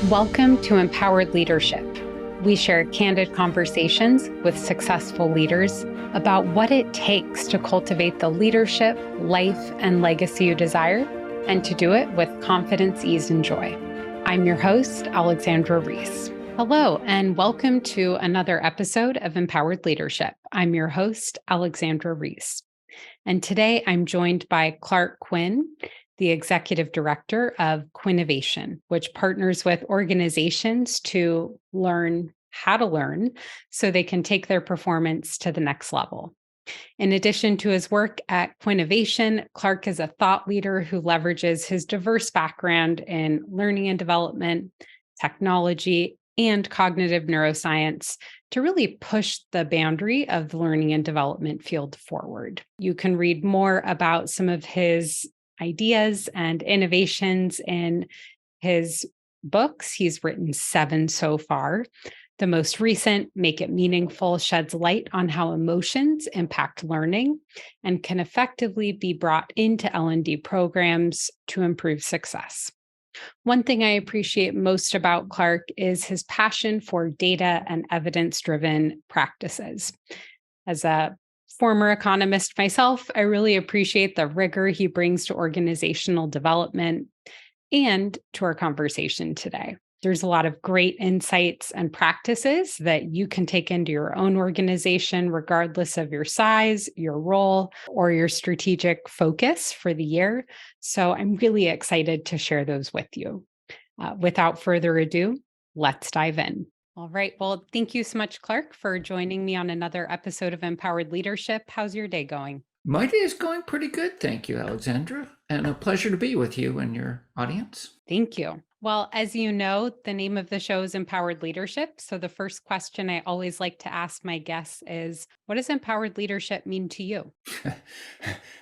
Welcome to Empowered Leadership. We share candid conversations with successful leaders about what it takes to cultivate the leadership, life, and legacy you desire, and to do it with confidence, ease, and joy. I'm your host, Alexandra Reese. Hello, and welcome to another episode of Empowered Leadership. I'm your host, Alexandra Reese. And today I'm joined by Clark Quinn, the Executive Director of Quinnovation, which partners with organizations to learn how to learn so they can take their performance to the next level. In addition to his work at Quinnovation, Clark is a thought leader who leverages his diverse background in learning and development, technology, and cognitive neuroscience to really push the boundary of the learning and development field forward. You can read more about some of his ideas and innovations in his books. He's written 7 so far. The most recent, Make It Meaningful, sheds light on how emotions impact learning and can effectively be brought into L&D programs to improve success. One thing I appreciate most about Clark is his passion for data and evidence-driven practices. As a former economist myself, I really appreciate the rigor he brings to organizational development and to our conversation today. There's a lot of great insights and practices that you can take into your own organization, regardless of your size, your role, or your strategic focus for the year. So I'm really excited to share those with you. Without further ado, let's dive in. All right. Well, thank you so much, Clark, for joining me on another episode of Empowered Leadership. How's your day going? My day is going pretty good. Thank you, Alexandra. And a pleasure to be with you and your audience. Thank you. Well, as you know, the name of the show is Empowered Leadership. So the first question I always like to ask my guests is, what does empowered leadership mean to you?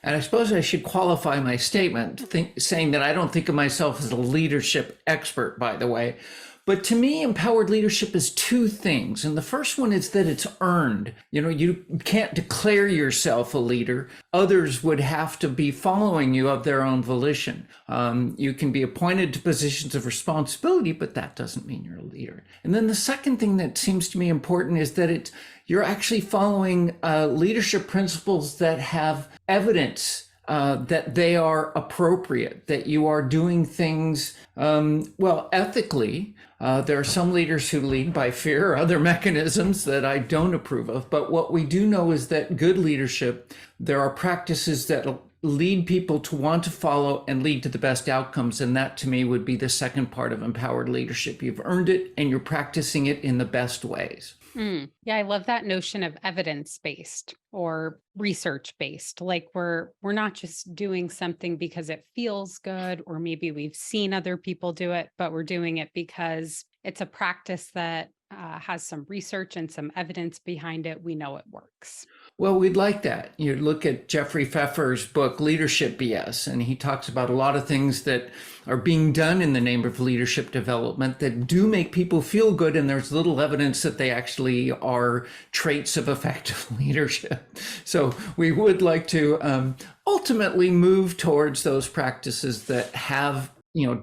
And I suppose I should qualify my statement saying that I don't think of myself as a leadership expert, by the way. But to me, empowered leadership is 2 things. And the first one is that it's earned. You can't declare yourself a leader. Others would have to be following you of their own volition. You can be appointed to positions of responsibility, but that doesn't mean you're a leader. And then the second thing that seems to me important is that you're actually following leadership principles that have evidence that they are appropriate, that you are doing things, ethically. There are some leaders who lead by fear or other mechanisms that I don't approve of. But what we do know is that good leadership, there are practices that lead people to want to follow and lead to the best outcomes. And that to me would be the second part of empowered leadership. You've earned it and you're practicing it in the best ways. Yeah, I love that notion of evidence-based or research-based. Like we're not just doing something because it feels good, or maybe we've seen other people do it, but we're doing it because it's a practice that has some research and some evidence behind it. We know it works. Well, we'd like that. You look at Jeffrey Pfeffer's book, Leadership BS, and he talks about a lot of things that are being done in the name of leadership development that do make people feel good, and there's little evidence that they actually are traits of effective leadership. So we would like to ultimately move towards those practices that have,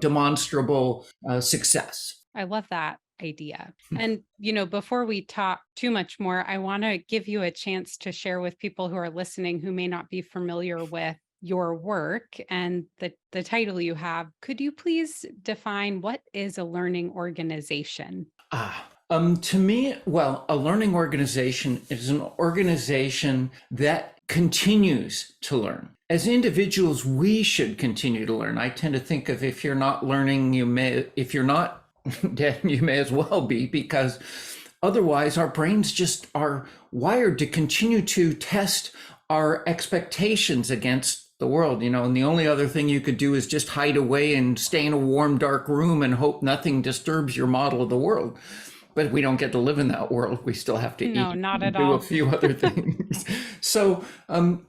demonstrable success. I love that idea. And, before we talk too much more, I want to give you a chance to share with people who are listening who may not be familiar with your work and the title you have. Could you please define what is a learning organization? To me, a learning organization is an organization that continues to learn. As individuals, we should continue to learn. I tend to think of if you're not learning, if you're not dead, you may as well be, because otherwise our brains just are wired to continue to test our expectations against the world, and the only other thing you could do is just hide away and stay in a warm, dark room and hope nothing disturbs your model of the world. But we don't get to live in that world. We still have to eat and do a few other things. So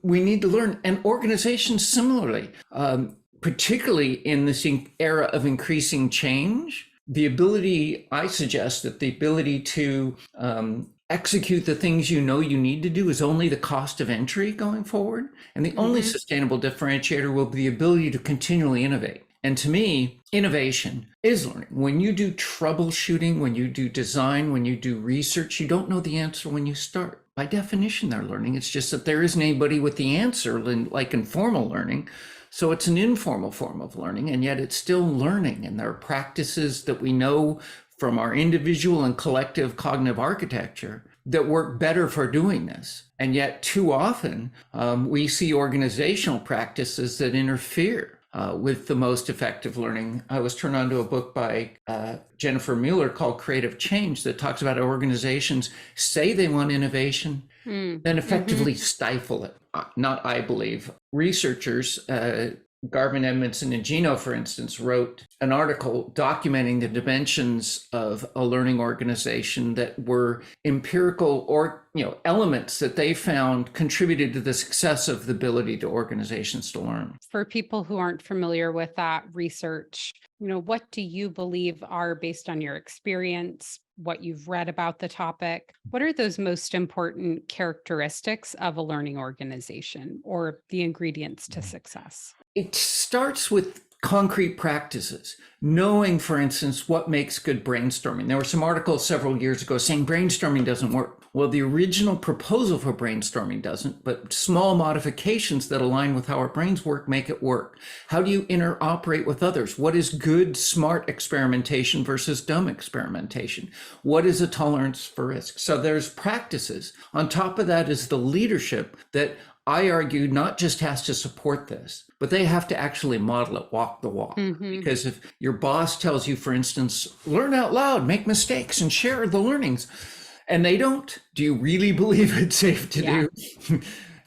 we need to learn. And organizations similarly, particularly in this era of increasing change, I suggest that the ability to execute the things you need to do is only the cost of entry going forward. And the only sustainable differentiator will be the ability to continually innovate. And to me, innovation is learning. When you do troubleshooting, when you do design, when you do research, you don't know the answer when you start. By definition, they're learning. It's just that there isn't anybody with the answer, like in formal learning. So it's an informal form of learning, and yet it's still learning. And there are practices that we know from our individual and collective cognitive architecture that work better for doing this. And yet too often we see organizational practices that interfere with the most effective learning. I was turned on to a book by Jennifer Mueller called Creative Change that talks about organizations say they want innovation, then effectively stifle it. Not I believe. Researchers, Garvin, Edmondson, and Gino, for instance, wrote an article documenting the dimensions of a learning organization that were empirical or elements that they found contributed to the success of the ability to organizations to learn. For people who aren't familiar with that research, what do you believe are, based on your experience, what you've read about the topic, what are those most important characteristics of a learning organization or the ingredients to success? It starts with concrete practices, knowing, for instance, what makes good brainstorming. There were some articles several years ago saying brainstorming doesn't work. Well, the original proposal for brainstorming doesn't, but small modifications that align with how our brains work make it work. How do you interoperate with others? What is good, smart experimentation versus dumb experimentation? What is a tolerance for risk? So there's practices. On top of that is the leadership that I argue not just has to support this, but they have to actually model it, walk the walk. Because if your boss tells you, for instance, learn out loud, make mistakes, and share the learnings, and they don't, do you really believe it's safe to do?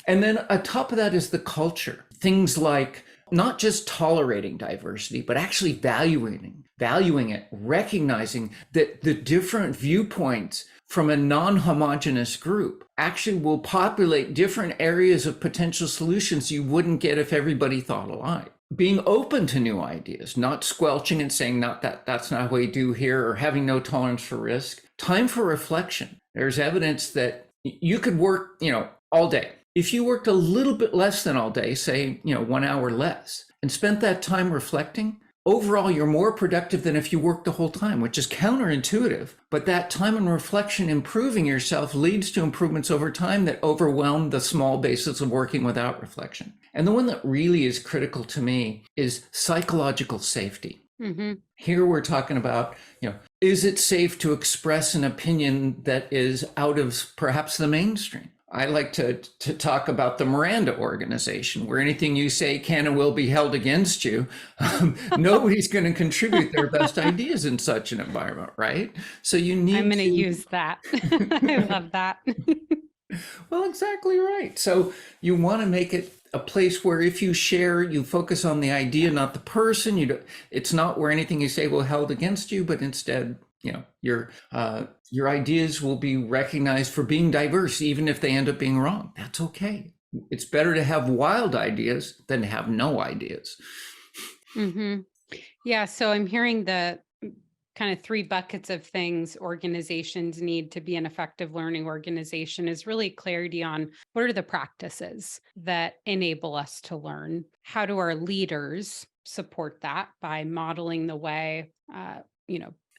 And then on top of that is the culture. Things like not just tolerating diversity, but actually valuing it, recognizing that the different viewpoints from a non-homogeneous group actually will populate different areas of potential solutions you wouldn't get if everybody thought alike. Being open to new ideas, not squelching and saying, that's not what we do here, or having no tolerance for risk. Time for reflection. There's evidence that you could work, all day. If you worked a little bit less than all day, say, 1 hour less, and spent that time reflecting, overall, you're more productive than if you worked the whole time, which is counterintuitive. But that time and reflection, improving yourself, leads to improvements over time that overwhelm the small basis of working without reflection. And the one that really is critical to me is psychological safety. Here we're talking about, is it safe to express an opinion that is out of perhaps the mainstream? I like to talk about the Miranda organization, where anything you say can and will be held against you. Nobody's going to contribute their best ideas in such an environment, right? So you need I'm going to use that. I love that. Well, exactly right. So you want to make it a place where if you share, you focus on the idea, not the person. It's not where anything you say will be held against you, but instead, your ideas will be recognized for being diverse, even if they end up being wrong. That's okay. It's better to have wild ideas than to have no ideas. Yeah. So I'm hearing the kind of 3 buckets of things organizations need to be an effective learning organization is really clarity on what are the practices that enable us to learn? How do our leaders support that by modeling the way,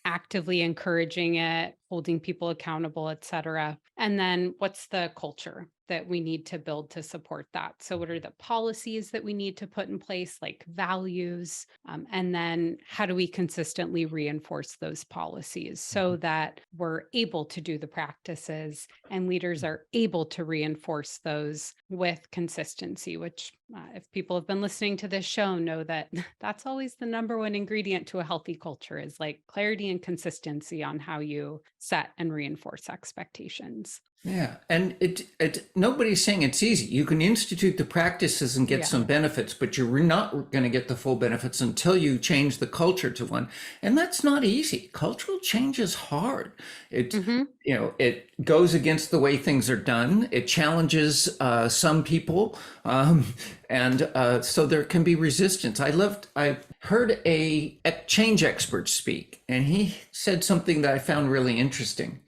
actively encouraging it, holding people accountable, et cetera. And then what's the culture that we need to build to support that? So what are the policies that we need to put in place, like values? And then how do we consistently reinforce those policies so that we're able to do the practices and leaders are able to reinforce those with consistency, which if people have been listening to this show know that that's always the number one ingredient to a healthy culture is like clarity and consistency on how you set and reinforce expectations. Yeah. And nobody's saying it's easy. You can institute the practices and get some benefits, but you're not going to get the full benefits until you change the culture to one. And that's not easy. Cultural change is hard. It goes against the way things are done. It challenges some people. So there can be resistance. I heard a change expert speak, and he said something that I found really interesting.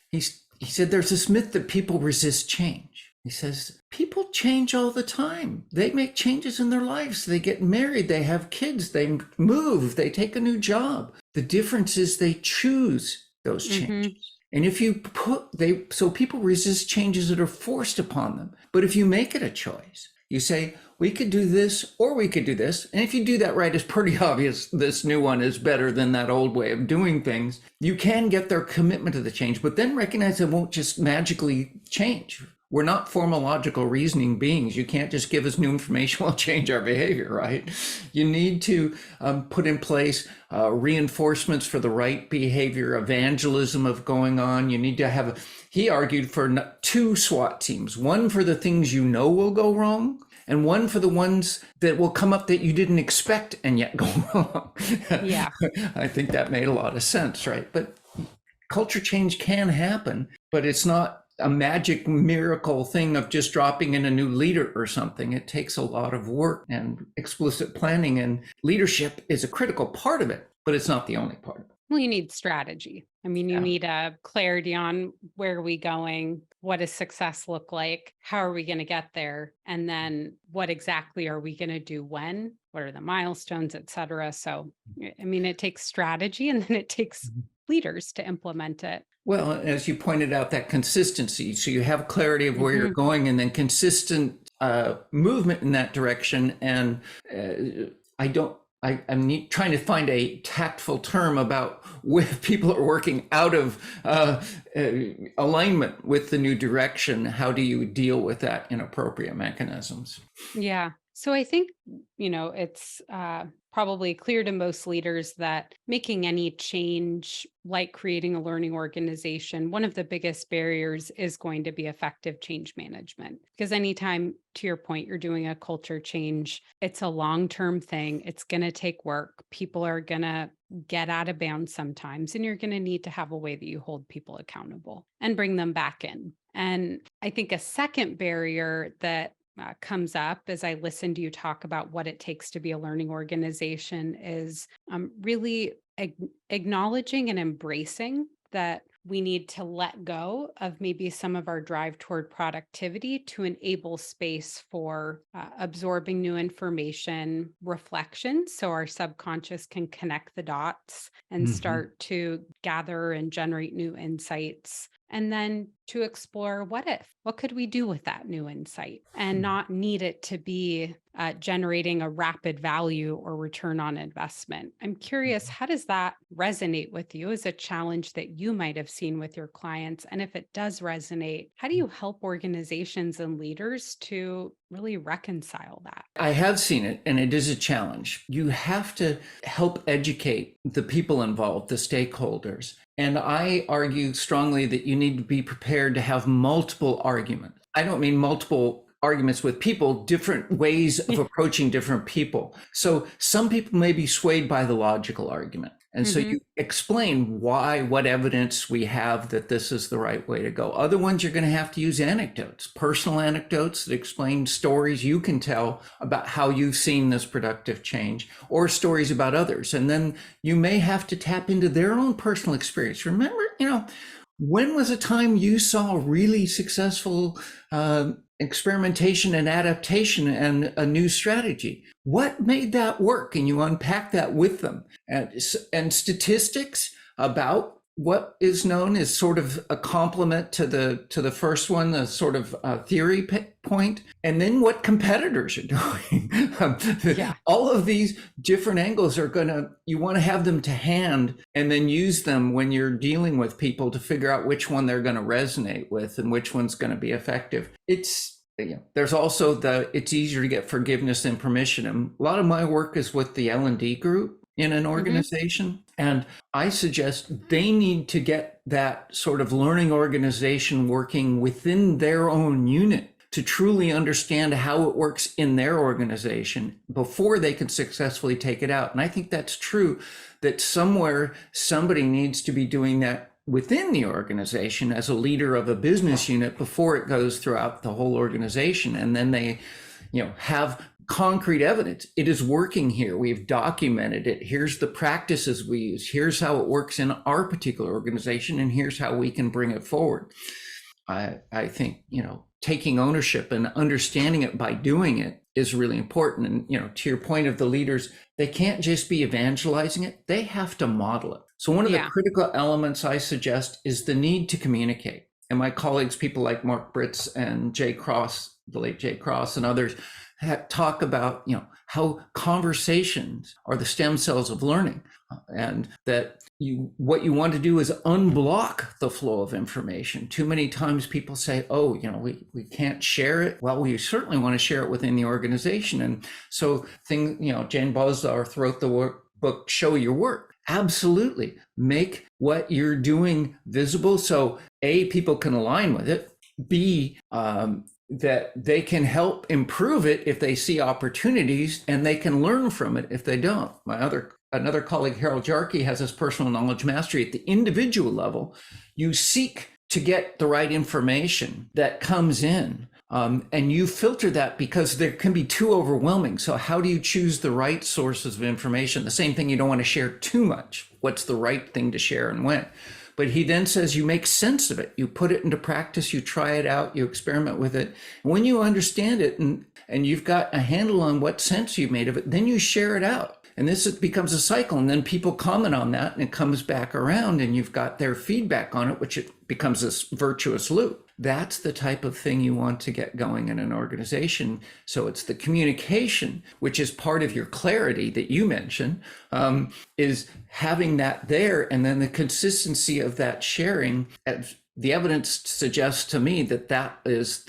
He said, there's this myth that people resist change. He says, people change all the time. They make changes in their lives. They get married, they have kids, they move, they take a new job. The difference is they choose those changes. And if you so people resist changes that are forced upon them. But if you make it a choice, you say, we could do this or we could do this. And if you do that right, it's pretty obvious this new one is better than that old way of doing things. You can get their commitment to the change, but then recognize it won't just magically change. We're not formological reasoning beings. You can't just give us new information, we'll change our behavior, right? You need to put in place reinforcements for the right behavior, evangelism of going on. You need to have, he argued for 2 SWAT teams, one for the things you know will go wrong, and one for the ones that will come up that you didn't expect and yet go wrong. Yeah. I think that made a lot of sense, right? But culture change can happen, but it's not a magic miracle thing of just dropping in a new leader or something. It takes a lot of work and explicit planning, and leadership is a critical part of it, but it's not the only part of it. Well, you need strategy. I mean, you need a clarity on where are we going? What does success look like? How are we going to get there? And then what exactly are we going to do when? What are the milestones, et cetera? So, I mean, it takes strategy, and then it takes leaders to implement it. Well, as you pointed out, that consistency. So you have clarity of where you're going, and then consistent movement in that direction. And I'm trying to find a tactful term about where people are working out of alignment with the new direction. How do you deal with that in appropriate mechanisms? Yeah. So I think, it's probably clear to most leaders that making any change, like creating a learning organization, one of the biggest barriers is going to be effective change management. Because anytime, to your point, you're doing a culture change, it's a long-term thing. It's going to take work. People are going to get out of bounds sometimes, and you're going to need to have a way that you hold people accountable and bring them back in. And I think a second barrier that comes up as I listen to you talk about what it takes to be a learning organization is really acknowledging and embracing that we need to let go of maybe some of our drive toward productivity to enable space for absorbing new information, reflection, so our subconscious can connect the dots and start to gather and generate new insights. And then to explore what could we do with that new insight, and not need it to be generating a rapid value or return on investment. I'm curious, how does that resonate with you as a challenge that you might have seen with your clients? And if it does resonate, how do you help organizations and leaders to really reconcile that? I have seen it, and it is a challenge. You have to help educate the people involved, the stakeholders. And I argue strongly that you need to be prepared to have multiple arguments. I don't mean multiple arguments with people, different ways of approaching different people. So some people may be swayed by the logical argument. And so you explain why, what evidence we have that this is the right way to go. Other ones, you're going to have to use anecdotes, personal anecdotes that explain stories you can tell about how you've seen this productive change, or stories about others. And then you may have to tap into their own personal experience. Remember, when was a time you saw really successful experimentation and adaptation and a new strategy? What made that work? And you unpack that with them. And statistics about what is known as sort of a complement to the first one, the sort of theory point, and then what competitors are doing. All of these different angles you want to have them to hand, and then use them when you're dealing with people to figure out which one they're going to resonate with and which one's going to be effective. There's also it's easier to get forgiveness than permission. And a lot of my work is with the L&D group in an organization. And I suggest they need to get that sort of learning organization working within their own unit to truly understand how it works in their organization before they can successfully take it out. And I think that's true, that somewhere somebody needs to be doing that within the organization as a leader of a business unit before it goes throughout the whole organization. And then they, have concrete evidence. It is working here. We've documented it. Here's the practices we use. Here's how it works in our particular organization. And here's how we can bring it forward. I think, taking ownership and understanding it by doing it is really important. And, to your point of the leaders, they can't just be evangelizing it, they have to model it. So one of the critical elements I suggest is the need to communicate. And my colleagues, people like Mark Britz and Jay Cross, the late Jay Cross, and others talk about, how conversations are the stem cells of learning, and that what you want to do is unblock the flow of information. Too many times people say, oh, we can't share it. Well, we certainly want to share it within the organization. And so Jane Bosdorf wrote the book, Show Your Work. Absolutely. Make what you're doing visible. So A, people can align with it. B, that they can help improve it if they see opportunities, and they can learn from it if they don't. Another colleague, Harold Jarkey, has this personal knowledge mastery at the individual level. You seek to get the right information that comes in, and you filter that because there can be too overwhelming. So how do you choose the right sources of information? The same thing, you don't want to share too much. What's the right thing to share and when? But he then says you make sense of it. You put it into practice, you try it out, you experiment with it. When you understand it and you've got a handle on what sense you've made of it, then you share it out. And this becomes a cycle. And then people comment on that and it comes back around and you've got their feedback on it, which it becomes this virtuous loop. That's the type of thing you want to get going in an organization. So it's the communication, which is part of your clarity that you mentioned, is having that there, and then the consistency of that sharing. The evidence suggests to me that is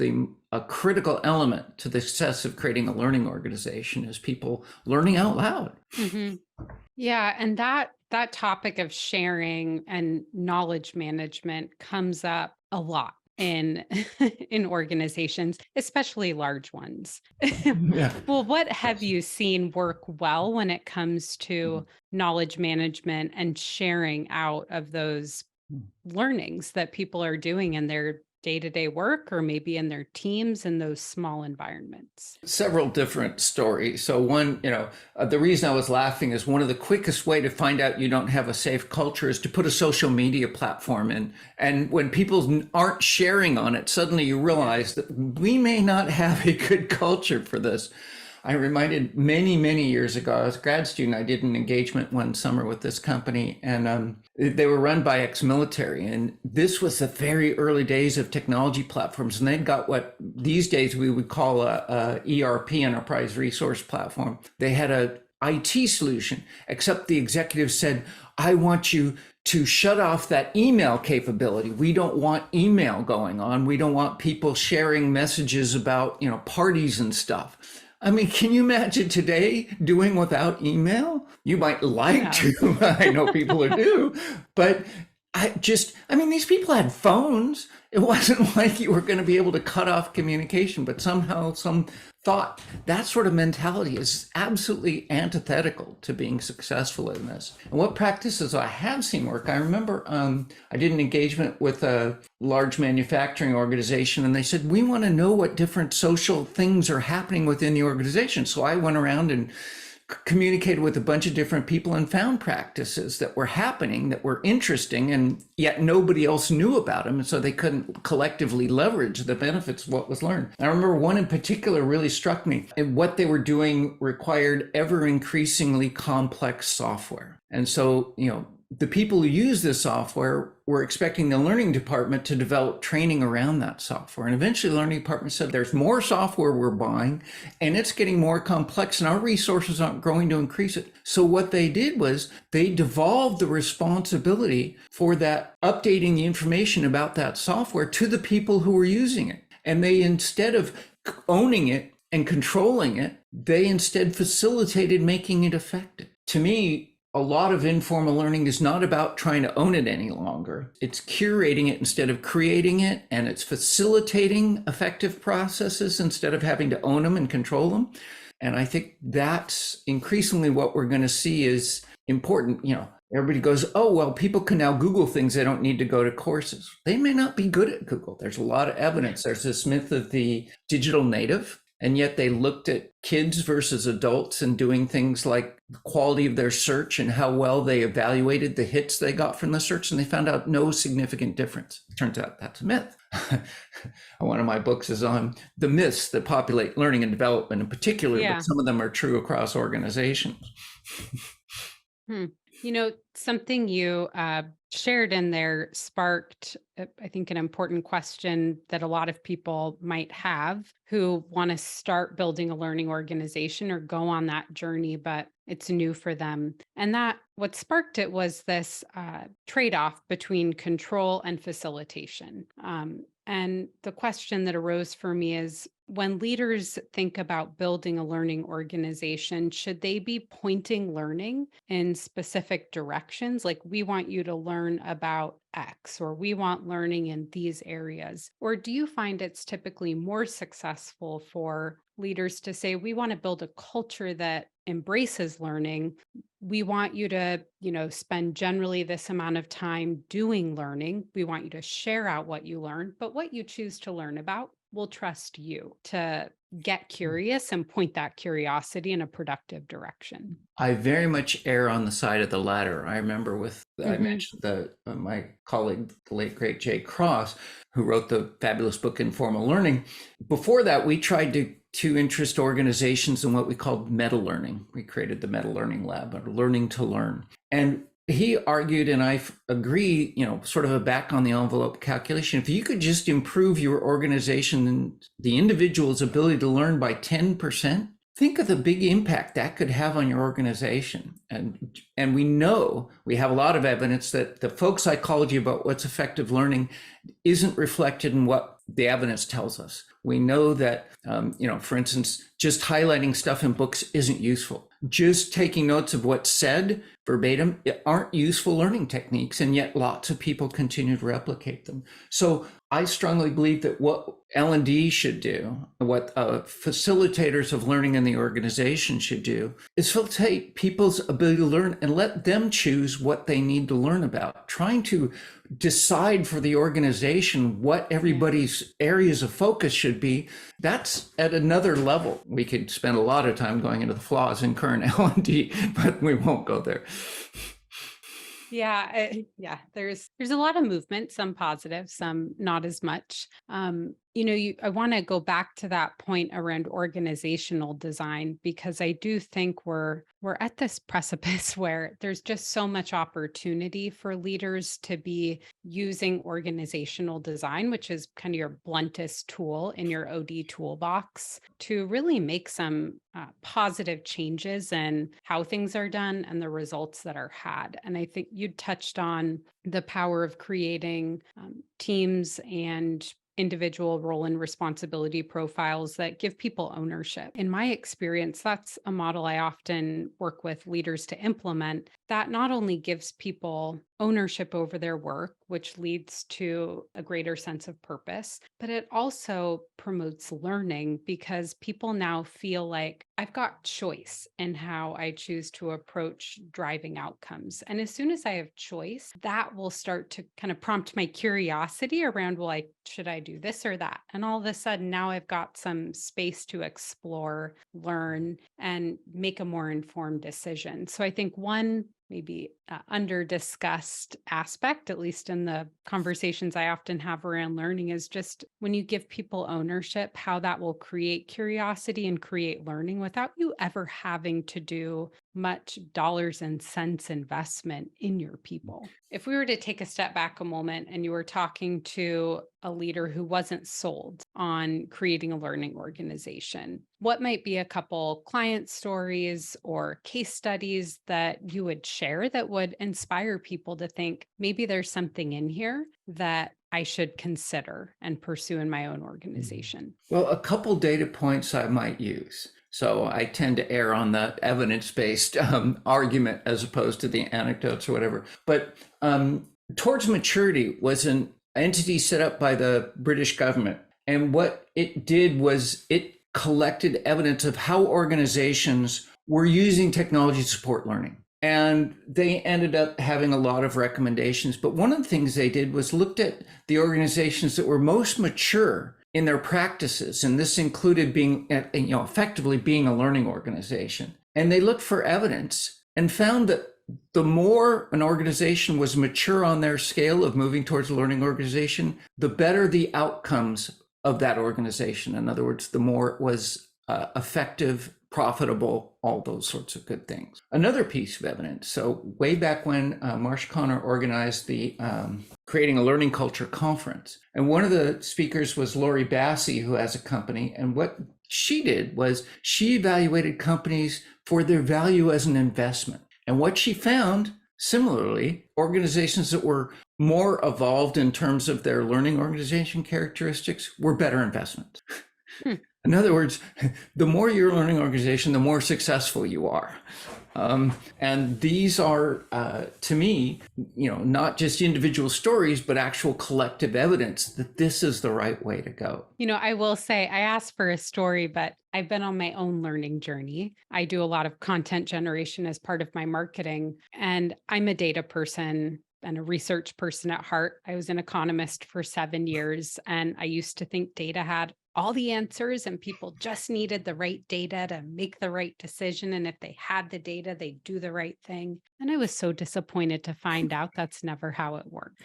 a critical element to the success of creating a learning organization, is people learning out loud. Mm-hmm. Yeah, and that topic of sharing and knowledge management comes up a lot in organizations, especially large ones. Yeah. Well, what have you seen work well when it comes to knowledge management and sharing out of those learnings that people are doing in their day-to-day work, or maybe in their teams in those small environments? Several different stories. So one, the reason I was laughing is one of the quickest way to find out you don't have a safe culture is to put a social media platform in. And when people aren't sharing on it, suddenly you realize that we may not have a good culture for this. I reminded many, many years ago, I was a grad student, I did an engagement one summer with this company, and they were run by ex-military. And this was the very early days of technology platforms. And they'd got what these days we would call a ERP, enterprise resource platform. They had a IT solution, except the executive said, I want you to shut off that email capability. We don't want email going on. We don't want people sharing messages about, parties and stuff. I mean, can you imagine today doing without email? You might like to, I know people who do, but these people had phones. It wasn't like you were going to be able to cut off communication, but somehow some thought that sort of mentality is absolutely antithetical to being successful in this. And what practices I have seen work, I remember I did an engagement with a large manufacturing organization, and they said, we want to know what different social things are happening within the organization. So I went around and communicated with a bunch of different people and found practices that were happening that were interesting, and yet nobody else knew about them. And so they couldn't collectively leverage the benefits of what was learned. I remember one in particular really struck me. And what they were doing required ever increasingly complex software. And so, the people who use this software were expecting the learning department to develop training around that software. And eventually the learning department said, there's more software we're buying and it's getting more complex and our resources aren't growing to increase it. So what they did was they devolved the responsibility for that, updating the information about that software, to the people who were using it. And they, instead of owning it and controlling it, they instead facilitated making it effective. To me, a lot of informal learning is not about trying to own it any longer. It's curating it instead of creating it, and it's facilitating effective processes instead of having to own them and control them. And I think that's increasingly what we're going to see is important. Everybody goes, oh, well, people can now Google things. They don't need to go to courses. They may not be good at Google. There's a lot of evidence. There's this myth of the digital native. And yet they looked at kids versus adults and doing things like the quality of their search and how well they evaluated the hits they got from the search. And they found out no significant difference. Turns out that's a myth. One of my books is on the myths that populate learning and development in particular, but some of them are true across organizations. Something you shared in there sparked, I think, an important question that a lot of people might have who want to start building a learning organization or go on that journey, but it's new for them. And that what sparked it was this trade-off between control and facilitation. And the question that arose for me is, when leaders think about building a learning organization, should they be pointing learning in specific directions? Like, we want you to learn about X, or we want learning in these areas? Or do you find it's typically more successful for leaders to say, we want to build a culture that embraces learning. We want you to, spend generally this amount of time doing learning. We want you to share out what you learn, but what you choose to learn about, we'll trust you to get curious and point that curiosity in a productive direction. I very much err on the side of the latter. I remember I mentioned my colleague, the late great Jay Cross, who wrote the fabulous book Informal Learning. Before that, we tried to interest organizations in what we called meta learning. We created the Meta Learning Lab, or Learning to Learn. And he argued, and I agree, sort of a back on the envelope calculation. If you could just improve your organization and the individual's ability to learn by 10%, think of the big impact that could have on your organization. And we have a lot of evidence that the folk psychology about what's effective learning isn't reflected in what the evidence tells us. We know that, for instance, just highlighting stuff in books isn't useful. Just taking notes of what's said verbatim aren't useful learning techniques, and yet lots of people continue to replicate them. So I strongly believe that what L&D should do, what facilitators of learning in the organization should do, is facilitate people's ability to learn and let them choose what they need to learn about. Trying to decide for the organization what everybody's areas of focus should be, that's at another level. We could spend a lot of time going into the flaws in current L&D, but we won't go there. Yeah. There's a lot of movement, some positive, some not as much. I want to go back to that point around organizational design, because I do think we're at this precipice where there's just so much opportunity for leaders to be using organizational design, which is kind of your bluntest tool in your OD toolbox, to really make some positive changes in how things are done and the results that are had. And I think you touched on the power of creating teams and individual role and responsibility profiles that give people ownership. In my experience, that's a model I often work with leaders to implement, that not only gives people ownership over their work, which leads to a greater sense of purpose, but it also promotes learning, because people now feel like I've got choice in how I choose to approach driving outcomes. And as soon as I have choice, that will start to kind of prompt my curiosity around, should I do this or that? And all of a sudden, now I've got some space to explore, learn, and make a more informed decision. So I think one maybe under discussed aspect, at least in the conversations I often have around learning, is just when you give people ownership, how that will create curiosity and create learning without you ever having to do much dollars and cents investment in your people. If we were to take a step back a moment and you were talking to a leader who wasn't sold on creating a learning organization, what might be a couple client stories or case studies that you would share that would inspire people to think maybe there's something in here that I should consider and pursue in my own organization? Well, a couple data points I might use. So I tend to err on the evidence-based argument as opposed to the anecdotes or whatever. But Towards Maturity was an entity set up by the British government. And what it did was it collected evidence of how organizations were using technology to support learning. And they ended up having a lot of recommendations. But one of the things they did was looked at the organizations that were most mature in their practices, and this included being, effectively being a learning organization. And they looked for evidence and found that the more an organization was mature on their scale of moving towards a learning organization, the better the outcomes of that organization. In other words, the more it was effective, profitable, all those sorts of good things. Another piece of evidence. So way back when Marsh Connor organized the Creating a Learning Culture conference, and one of the speakers was Lori Bassey, who has a company. And what she did was she evaluated companies for their value as an investment. And what she found, similarly, organizations that were more evolved in terms of their learning organization characteristics were better investments. In other words, the more you're a learning organization, the more successful you are. And these are, to me, not just individual stories, but actual collective evidence that this is the right way to go. I will say I asked for a story, but I've been on my own learning journey. I do a lot of content generation as part of my marketing, and I'm a data person and a research person at heart. I was an economist for 7 years, and I used to think data had all the answers and people just needed the right data to make the right decision. And if they had the data, they'd do the right thing. And I was so disappointed to find out that's never how it worked.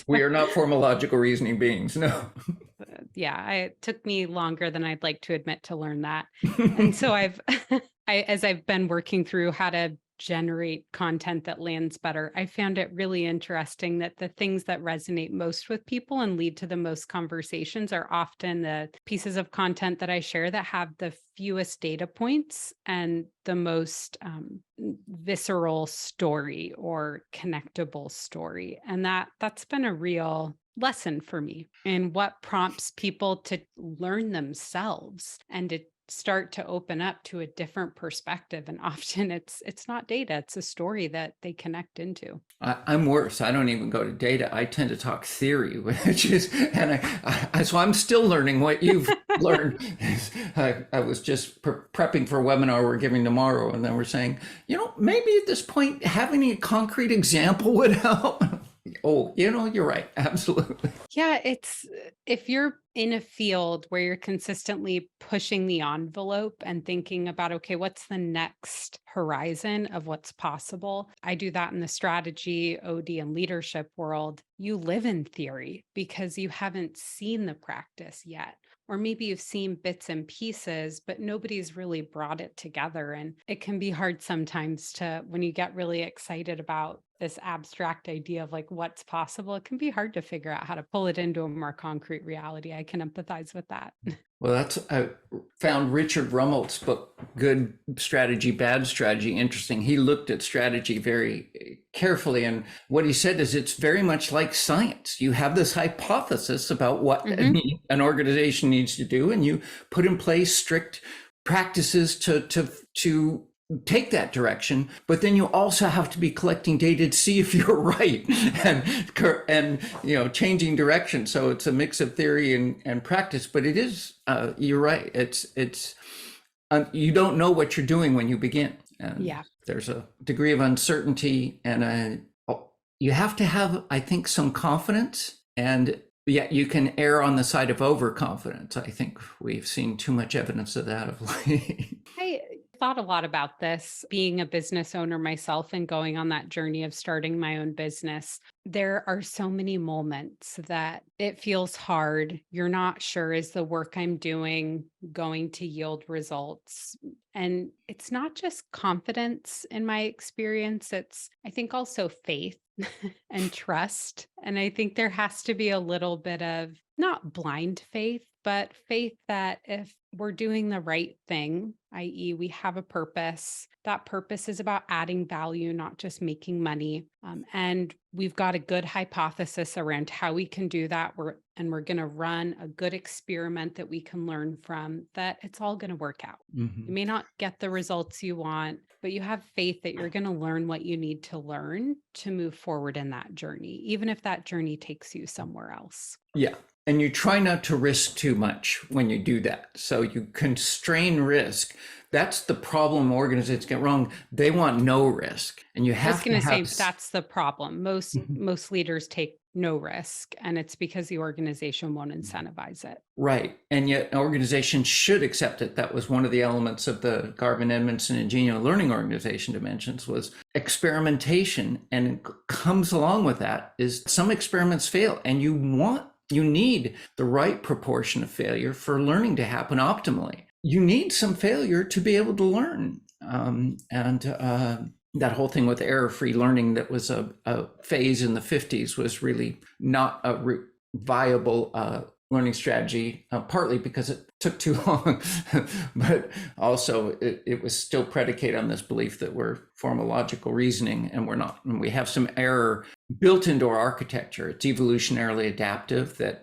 We are not formal logical reasoning beings, no. Yeah, it took me longer than I'd like to admit to learn that. And so as I've been working through how to generate content that lands better, I found it really interesting that the things that resonate most with people and lead to the most conversations are often the pieces of content that I share that have the fewest data points and the most visceral story or connectable story. And that's been a real lesson for me in what prompts people to learn themselves and to start to open up to a different perspective. And often it's not data, it's a story that they connect into. I'm worse. I don't even go to data. I tend to talk theory, which is, and so I'm still learning what you've learned. I was just prepping for a webinar we're giving tomorrow, and then we're saying, maybe at this point, having a concrete example would help. Oh, you're right. Absolutely. Yeah, if you're in a field where you're consistently pushing the envelope and thinking about, okay, what's the next horizon of what's possible? I do that in the strategy, OD, and leadership world. You live in theory because you haven't seen the practice yet. Or maybe you've seen bits and pieces, but nobody's really brought it together. And it can be hard sometimes when you get really excited about this abstract idea of like what's possible, it can be hard to figure out how to pull it into a more concrete reality. I can empathize with that. Well, I found Richard Rummelt's book, Good Strategy, Bad Strategy, interesting. He looked at strategy very carefully. And what he said is it's very much like science. You have this hypothesis about what an organization needs to do, and you put in place strict practices to take that direction, but then you also have to be collecting data to see if you're right and changing direction. So it's a mix of theory and practice, but it is you're right. It's you don't know what you're doing when you begin. And there's a degree of uncertainty, and you have to have, I think, some confidence, and yet you can err on the side of overconfidence. I think we've seen too much evidence of that of late. I thought a lot about this being a business owner myself and going on that journey of starting my own business. There are so many moments that it feels hard. You're not sure, is the work I'm doing going to yield results? And it's not just confidence in my experience. It's, I think, also faith and trust. And I think there has to be a little bit of not blind faith, but faith that if we're doing the right thing, i.e., we have a purpose, that purpose is about adding value, not just making money. And we've got a good hypothesis around how we can do that. We're going to run a good experiment that we can learn from, that it's all going to work out. You may not get the results you want, but you have faith that you're going to learn what you need to learn to move forward in that journey, even if that journey takes you somewhere else. Yeah. And you try not to risk too much when you do that. So you constrain risk. That's the problem organizations get wrong. They want no risk. And you I was have going to to say have. that's the problem. Most leaders take no risk, and it's because the organization won't incentivize it. Right. And yet an organization should accept it. That was one of the elements of the Garvin Edmondson and Genial Learning Organization dimensions was experimentation. And it comes along with that is some experiments fail, and you need the right proportion of failure for learning to happen optimally. You need some failure to be able to learn. That whole thing with error-free learning that was a phase in the 50s was really not a viable learning strategy, partly because it took too long, but also it was still predicated on this belief that we're formal logical reasoning, and we're not. And we have some error built into our architecture. It's evolutionarily adaptive that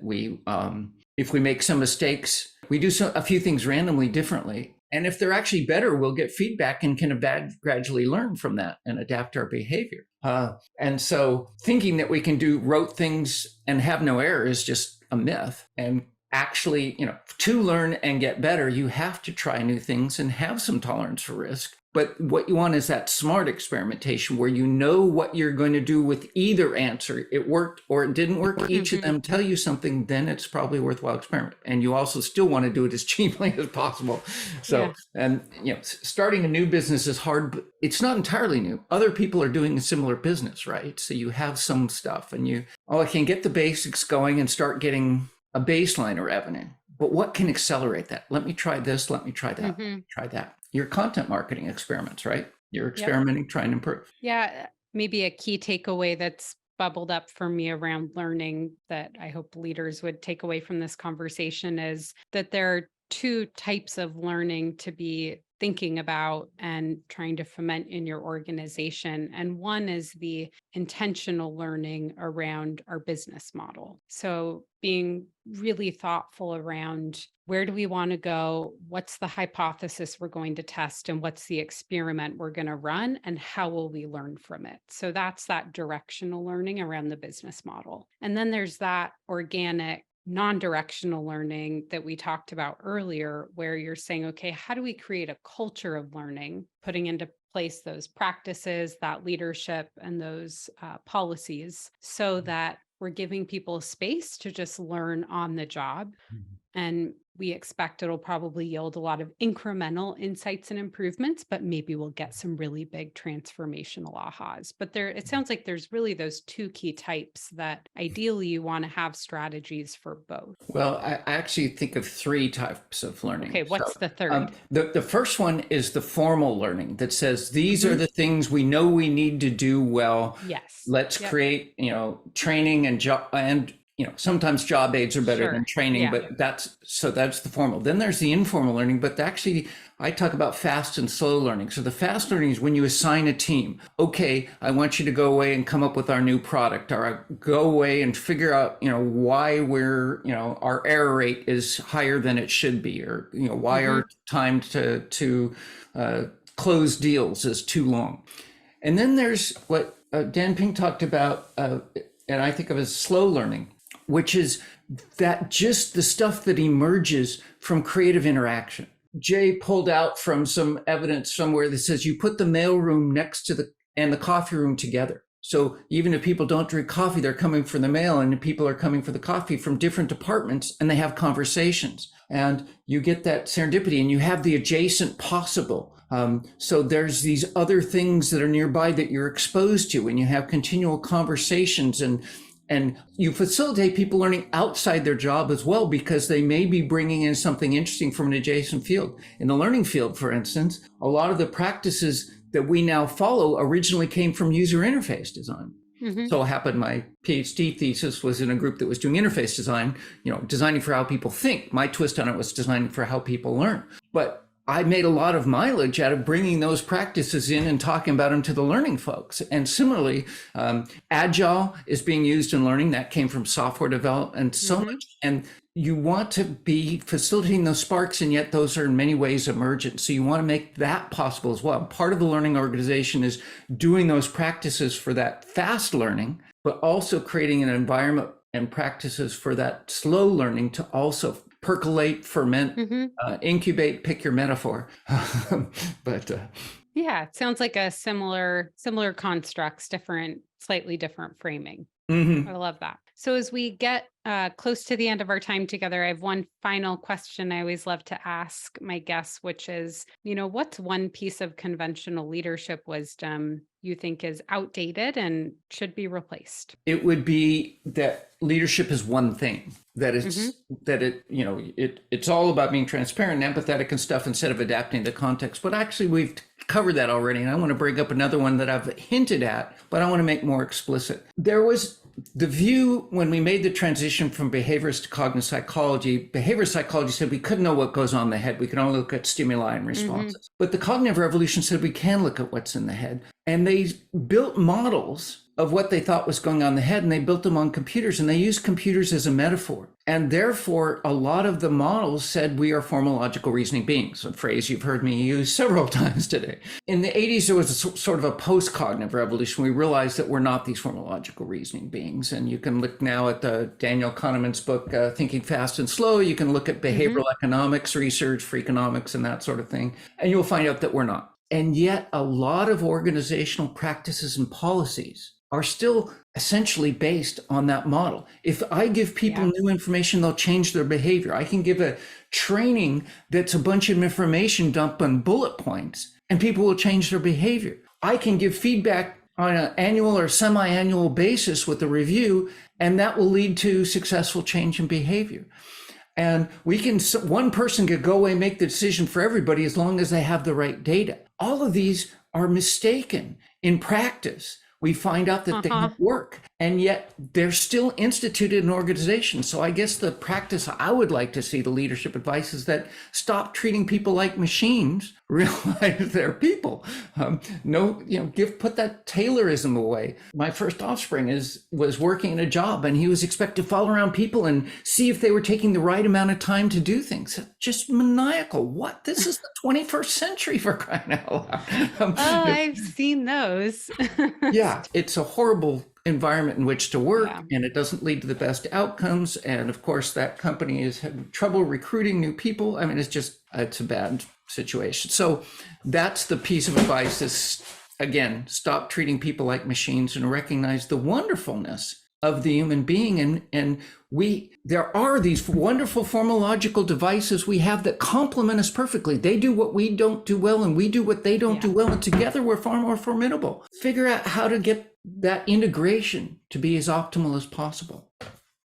if we make some mistakes, we do a few things randomly differently. And if they're actually better, we'll get feedback and can gradually learn from that and adapt our behavior. And so thinking that we can do rote things and have no error is just a myth. And actually, to learn and get better, you have to try new things and have some tolerance for risk. But what you want is that smart experimentation where you know what you're going to do with either answer. It worked or it didn't work. Each of them tell you something, then it's probably a worthwhile experiment. And you also still want to do it as cheaply as possible. So, and starting a new business is hard, but it's not entirely new. Other people are doing a similar business, right? So you have some stuff and I can get the basics going and start getting a baseline of revenue. But what can accelerate that? Let me try this. Let me try that. Try that. Your content marketing experiments, right? You're experimenting, trying to improve. Yeah. Maybe a key takeaway that's bubbled up for me around learning that I hope leaders would take away from this conversation is that there are two types of learning to be thinking about and trying to foment in your organization. And one is the intentional learning around our business model. So being really thoughtful around where do we want to go? What's the hypothesis we're going to test? And what's the experiment we're going to run? And how will we learn from it? So that's that directional learning around the business model. And then there's that organic non-directional learning that we talked about earlier, where you're saying, okay, how do we create a culture of learning, putting into place those practices, that leadership, and those policies so that we're giving people space to just learn on the job. And we expect it'll probably yield a lot of incremental insights and improvements, but maybe we'll get some really big transformational ahas. But it sounds like there's really those two key types that ideally you want to have strategies for both. Well, I actually think of three types of learning. Okay, what's the third? The first one is the formal learning that says, these are the things we know we need to do well. Yes. Let's create, training and sometimes job aids are better than training, but that's the formal. Then there's the informal learning, but actually I talk about fast and slow learning. So the fast learning is when you assign a team. Okay, I want you to go away and come up with our new product, or go away and figure out, why our error rate is higher than it should be, or, why our time to close deals is too long. And then there's what Dan Pink talked about, and I think of as slow learning, which is that just the stuff that emerges from creative interaction. Jay pulled out from some evidence somewhere that says you put the mailroom next to the coffee room together. So even if people don't drink coffee, they're coming for the mail, and people are coming for the coffee from different departments, and they have conversations. And you get that serendipity, and you have the adjacent possible. So there's these other things that are nearby that you're exposed to, and you have continual conversations, and you facilitate people learning outside their job as well, because they may be bringing in something interesting from an adjacent field. In the learning field, for instance, a lot of the practices that we now follow originally came from user interface design. So it happened my PhD thesis was in a group that was doing interface design, designing for how people think. My twist on it was designing for how people learn. But I made a lot of mileage out of bringing those practices in and talking about them to the learning folks. And similarly, Agile is being used in learning. That came from software development so much. And you want to be facilitating those sparks, and yet those are in many ways emergent. So you want to make that possible as well. Part of the learning organization is doing those practices for that fast learning, but also creating an environment and practices for that slow learning to also percolate, ferment, incubate, pick your metaphor. But yeah, it sounds like a similar constructs, slightly different framing. I love that. So as we get close to the end of our time together, I have one final question I always love to ask my guests, which is, what's one piece of conventional leadership wisdom you think is outdated and should be replaced? It would be that leadership is one thing, that it's all about being transparent and empathetic and stuff instead of adapting to context. But actually, we've covered that already. And I want to bring up another one that I've hinted at, but I want to make more explicit. There was the view when we made the transition from behaviorist to cognitive psychology. Behavior psychology said we couldn't know what goes on in the head. We can only look at stimuli and responses. But the cognitive revolution said we can look at what's in the head. And they built models of what they thought was going on in the head, and they built them on computers, and they used computers as a metaphor. And therefore, a lot of the models said we are formal logical reasoning beings, a phrase you've heard me use several times today. In the 80s, there was sort of a post-cognitive revolution. We realized that we're not these formal logical reasoning beings. And you can look now at the Daniel Kahneman's book, Thinking Fast and Slow. You can look at behavioral economics research, Freakonomics, and that sort of thing. And you'll find out that we're not. And yet, a lot of organizational practices and policies are still essentially based on that model. If I give people new information, they'll change their behavior. I can give a training that's a bunch of information dumped on bullet points, and people will change their behavior. I can give feedback on an annual or semi-annual basis with a review, and that will lead to successful change in behavior. And one person could go away and make the decision for everybody as long as they have the right data. All of these are mistaken in practice. We find out that they don't work, and yet they're still instituted in organizations. So I guess the practice I would like to see, the leadership advice, is that stop treating people like machines. Realize they're people. Put that Taylorism away. My first offspring was working in a job, and he was expected to follow around people and see if they were taking the right amount of time to do things. Just maniacal. What? This is the 21st century, for crying out loud. I've seen those. Yeah, it's a horrible environment in which to work, and it doesn't lead to the best outcomes. And of course, that company is having trouble recruiting new people. I mean, it's a bad situation. So that's the piece of advice is, again, stop treating people like machines and recognize the wonderfulness of the human being. And there are these wonderful formological devices we have that complement us perfectly. They do what we don't do well, and we do what they don't do well. And together we're far more formidable. Figure out how to get that integration to be as optimal as possible.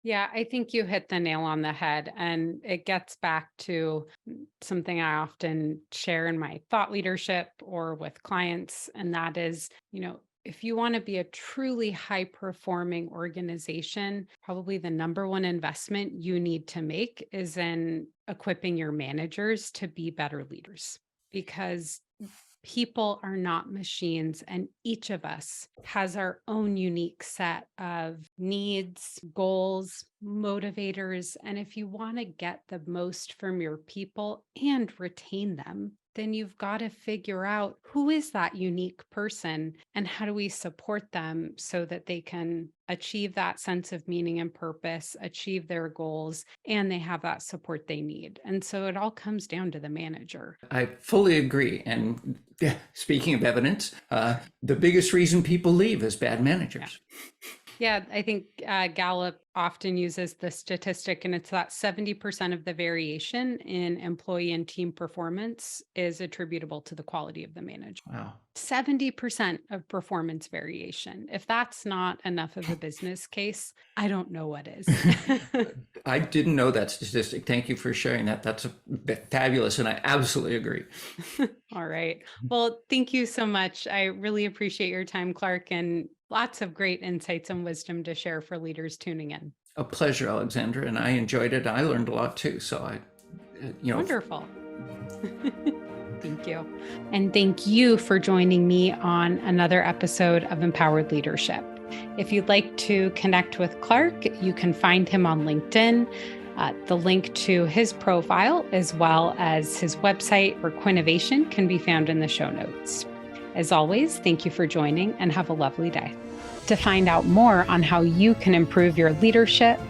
Yeah, I think you hit the nail on the head. And it gets back to something I often share in my thought leadership or with clients. And that is, if you want to be a truly high-performing organization, probably the number one investment you need to make is in equipping your managers to be better leaders, because people are not machines, and each of us has our own unique set of needs, goals, motivators. And if you want to get the most from your people and retain them, then you've got to figure out who is that unique person and how do we support them so that they can achieve that sense of meaning and purpose, achieve their goals, and they have that support they need. And so it all comes down to the manager. I fully agree. And speaking of evidence, the biggest reason people leave is bad managers. Yeah, I think Gallup often uses the statistic, and it's that 70% of the variation in employee and team performance is attributable to the quality of the manager. Wow. 70% of performance variation. If that's not enough of a business case, I don't know what is. I didn't know that statistic. Thank you for sharing that. That's fabulous. And I absolutely agree. All right. Well, thank you so much. I really appreciate your time, Clark, and lots of great insights and wisdom to share for leaders tuning in. A pleasure, Alexandra. And I enjoyed it. I learned a lot too. So Wonderful. Thank you. And thank you for joining me on another episode of Empowered Leadership. If you'd like to connect with Clark, you can find him on LinkedIn. The link to his profile, as well as his website or Quinnovation, can be found in the show notes. As always, thank you for joining and have a lovely day. To find out more on how you can improve your leadership,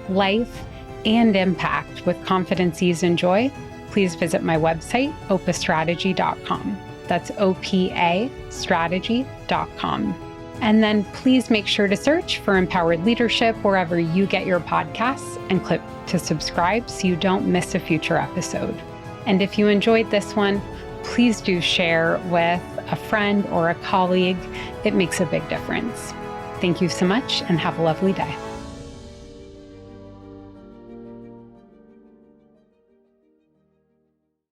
life, and impact with confidence, ease, and joy, please visit my website, opastrategy.com. That's OPA strategy.com. And then please make sure to search for Empowered Leadership wherever you get your podcasts and click to subscribe so you don't miss a future episode. And if you enjoyed this one, please do share with a friend or a colleague. It makes a big difference. Thank you so much and have a lovely day.